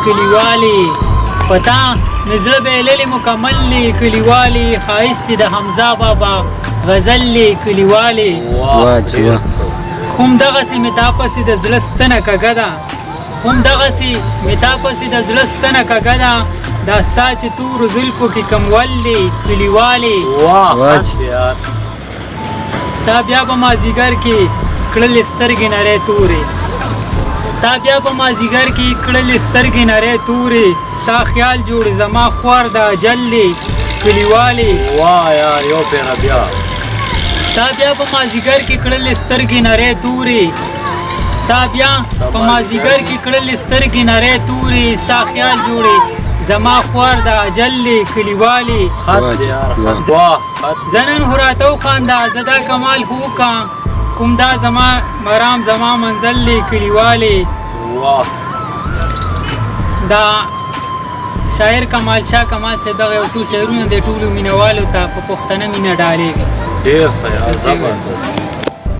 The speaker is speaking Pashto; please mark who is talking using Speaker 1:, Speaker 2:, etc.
Speaker 1: کلیوالي پتا نزله بیللی مکمل لی کلیوالي خایستی د حمزه بابا غزل لی کلیوالي هم دغسې مې تا پسې د زړه ستنه کږه ده هم دغسې مې تا پسې د زړه ستنه کږه ده دا ستا چې تورو زلفو کې کمول دی کلیوالي تا بیا په مازدیګر کې کړلې سترګې نرۍ تورې تا بیا په مازدیګر کې کړلې سترګې نرۍ تورې ستا خیال جوړ زما خوار د اجل دی کلیوالي تا بیا په مازدیګر کې کړلې سترګې نرۍ تورې تا بیا په مازدیګر کې کړلې سترګې نرۍ تورې ستا خیال جوړې زما خوار د اجل دی کلیوالي زه نن خو راته وخانده زه دا کمال خو وکړم کوم دا زما مرام زما منزل دی کلیوالي دا شاعر کمال شاه کمال صاحب دغه یو څو شعرونه د ټولو مینهوالو ته په پښتنه مینه ډالېږي